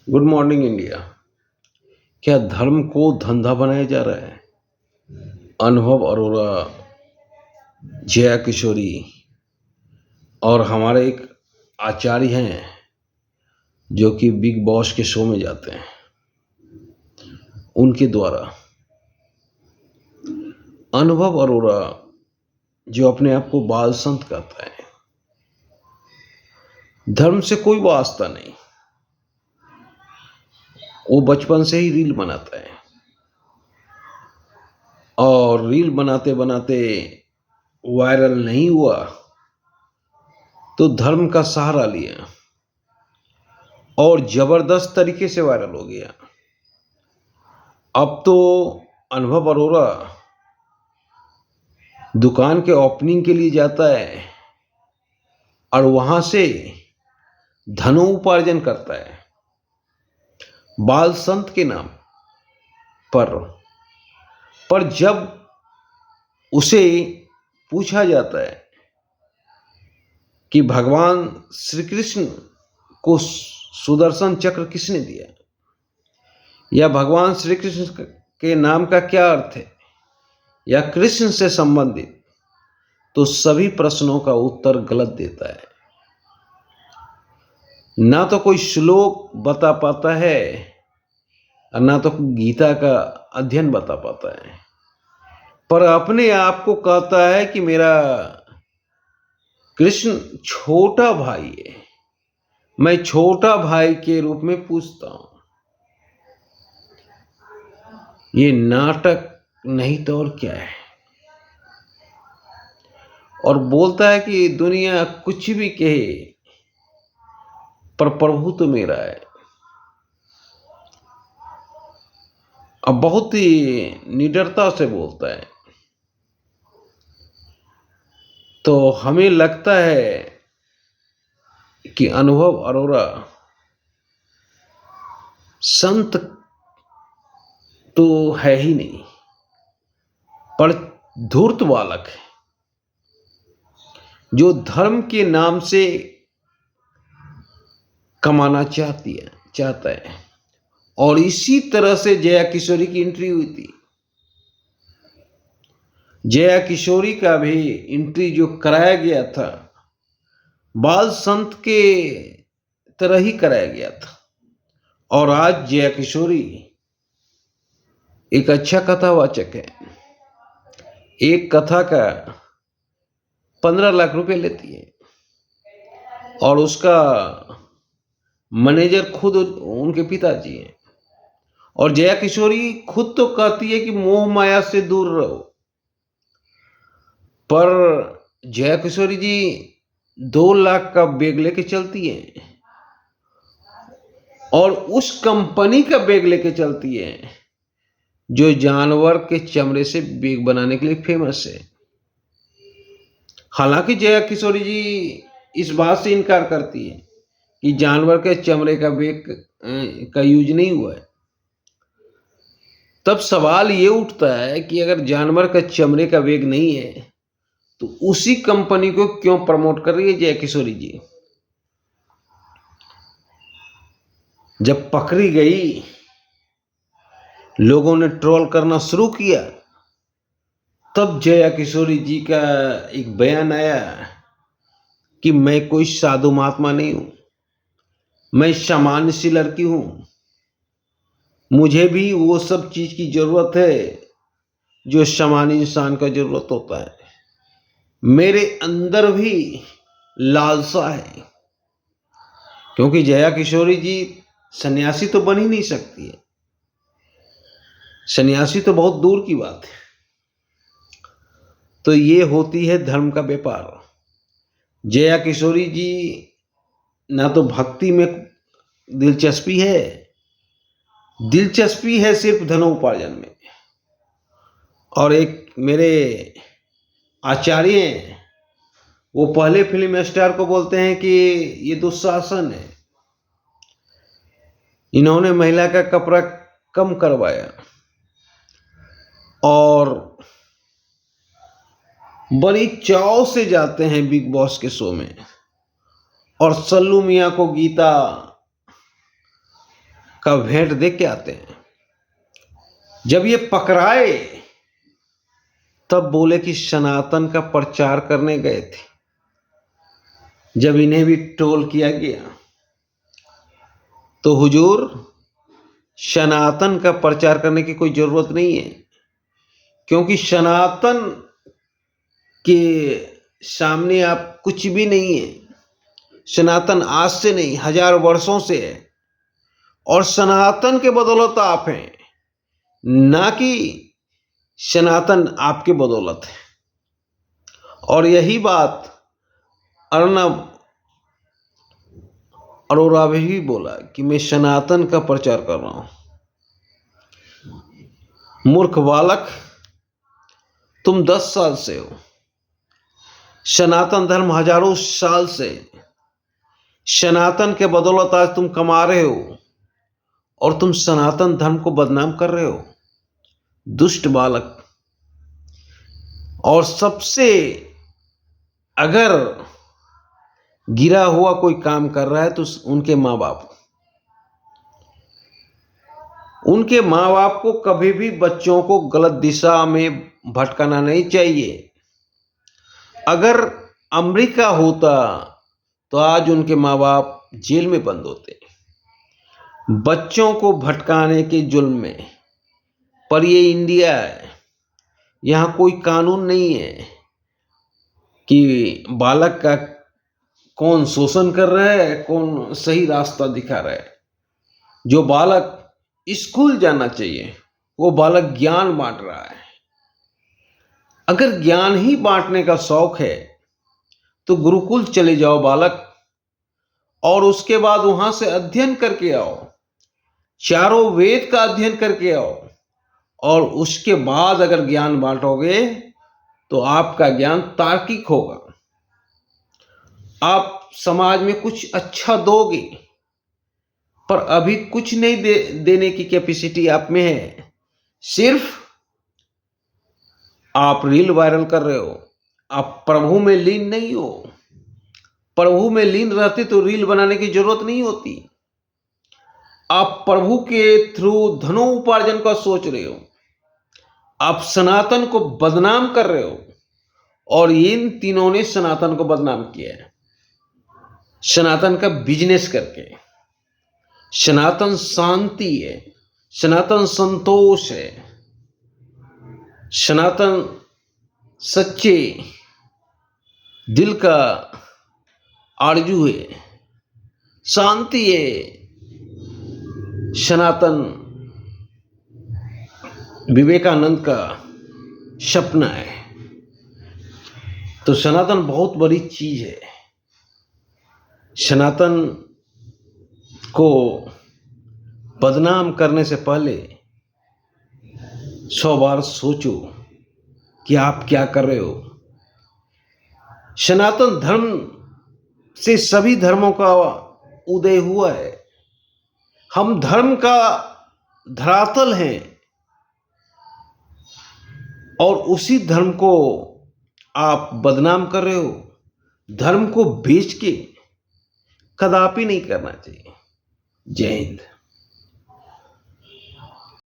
Good morning India. क्या धर्म को धंधा बनाया जा रहा है? अनुभव अरोरा, जया किशोरी और हमारे एक आचार्य हैं जो कि बिग बॉस के शो में जाते हैं, उनके द्वारा अनुभव अरोरा, जो अपने आप को बाल संत कहता है, धर्म से कोई वास्ता नहीं, वो बचपन से ही रील बनाता है और रील बनाते बनाते वायरल नहीं हुआ तो धर्म का सहारा लिया और जबरदस्त तरीके से वायरल हो गया। अब तो अनुभव अरोरा दुकान के ओपनिंग के लिए जाता है और वहां से धनोपार्जन करता है बाल संत के नाम पर जब उसे पूछा जाता है कि भगवान श्री कृष्ण को सुदर्शन चक्र किसने दिया या भगवान श्री कृष्ण के नाम का क्या अर्थ है या कृष्ण से संबंधित, तो सभी प्रश्नों का उत्तर गलत देता है। ना तो कोई श्लोक बता पाता है और ना तो गीता का अध्ययन बता पाता है, पर अपने आप को कहता है कि मेरा कृष्ण छोटा भाई है, मैं छोटा भाई के रूप में पूछता हूं। ये नाटक नहीं तो और क्या है। और बोलता है कि दुनिया कुछ भी कहे पर प्रभु तो मेरा है। अब बहुत ही निडरता से बोलता है। तो हमें लगता है कि अनुभव अरोरा संत तो है ही नहीं, पर धूर्त बालक है जो धर्म के नाम से कमाना चाहता है। और इसी तरह से जया किशोरी की एंट्री हुई थी। जया किशोरी का भी एंट्री जो कराया गया था बाल संत के तरह ही कराया गया था। और आज जया किशोरी एक अच्छा कथावाचक है। एक कथा का 15 लाख रुपए लेती है और उसका मैनेजर खुद उनके पिताजी हैं। और जया किशोरी खुद तो कहती है कि मोह माया से दूर रहो, पर जया किशोरी जी 2 लाख का बैग लेके चलती है और उस कंपनी का बैग लेके चलती है जो जानवर के चमड़े से बैग बनाने के लिए फेमस है। हालांकि जया किशोरी जी इस बात से इनकार करती है कि जानवर के चमड़े का बैग का यूज नहीं हुआ है। तब सवाल ये उठता है कि अगर जानवर का चमड़े का बैग नहीं है तो उसी कंपनी को क्यों प्रमोट कर रही है जया किशोरी जी। जब पकड़ी गई, लोगों ने ट्रोल करना शुरू किया, तब जया किशोरी जी का एक बयान आया कि मैं कोई साधु महात्मा नहीं हूं, मैं सामान्य सी लड़की हूं, मुझे भी वो सब चीज की जरूरत है जो सामान्य इंसान का जरूरत होता है। मेरे अंदर भी लालसा है, क्योंकि जया किशोरी जी सन्यासी तो बन ही नहीं सकती है। सन्यासी तो बहुत दूर की बात है। तो ये होती है धर्म का व्यापार। जया किशोरी जी ना तो भक्ति में दिलचस्पी है सिर्फ धनोपार्जन में। और एक मेरे आचार्य हैं, वो पहले फिल्म स्टार को बोलते हैं कि ये दुशासन है, इन्होंने महिला का कपड़ा कम करवाया और बड़ी चाव से जाते हैं बिग बॉस के शो में। और सल्लू मियां को गीता का भेंट दे के आते हैं। जब ये पकड़ाए तब बोले कि सनातन का प्रचार करने गए थे। जब इन्हें भी ट्रोल किया गया तो हुजूर, सनातन का प्रचार करने की कोई जरूरत नहीं है, क्योंकि सनातन के सामने आप कुछ भी नहीं है। सनातन आज से नहीं, 1000 वर्षों से है, और सनातन के बदौलत आप हैं, ना कि सनातन आपके बदौलत है। और यही बात अर्नब अरोरा भी बोला कि मैं सनातन का प्रचार कर रहा हूं। मूर्ख बालक, तुम 10 साल से हो, सनातन धर्म हजारों साल से, सनातन के बदौलत आज तुम कमा रहे हो और तुम सनातन धर्म को बदनाम कर रहे हो। दुष्ट बालक। और सबसे अगर गिरा हुआ कोई काम कर रहा है तो उनके माँ बाप को कभी भी बच्चों को गलत दिशा में भटकाना नहीं चाहिए। अगर अमेरिका होता तो आज उनके माँ बाप जेल में बंद होते बच्चों को भटकाने के जुल्म में। पर ये इंडिया है, यहाँ कोई कानून नहीं है कि बालक का कौन शोषण कर रहा है, कौन सही रास्ता दिखा रहा है। जो बालक स्कूल जाना चाहिए वो बालक ज्ञान बांट रहा है। अगर ज्ञान ही बांटने का शौक है तो गुरुकुल चले जाओ बालक, और उसके बाद वहां से अध्ययन करके आओ, चारों वेद का अध्ययन करके आओ, और उसके बाद अगर ज्ञान बांटोगे तो आपका ज्ञान तार्किक होगा। आप समाज में कुछ अच्छा दोगे, पर अभी कुछ नहीं देने की कैपेसिटी आप में है। सिर्फ आप रील वायरल कर रहे हो, आप प्रभु में लीन नहीं हो। प्रभु में लीन रहते तो रील बनाने की जरूरत नहीं होती। आप प्रभु के थ्रू धनोपार्जन का सोच रहे हो, आप सनातन को बदनाम कर रहे हो, और इन तीनों ने सनातन को बदनाम किया है। सनातन का बिजनेस करके। सनातन शांति है, सनातन संतोष है, सनातन सच्चे दिल का आरजू है, शांति है। सनातन विवेकानंद का सपना है। तो सनातन बहुत बड़ी चीज है। सनातन को बदनाम करने से पहले 100 बार सोचो कि आप क्या कर रहे हो। सनातन धर्म से सभी धर्मों का उदय हुआ है। हम धर्म का धरातल हैं, और उसी धर्म को आप बदनाम कर रहे हो। धर्म को बेच के कदापि नहीं करना चाहिए। जय हिंद।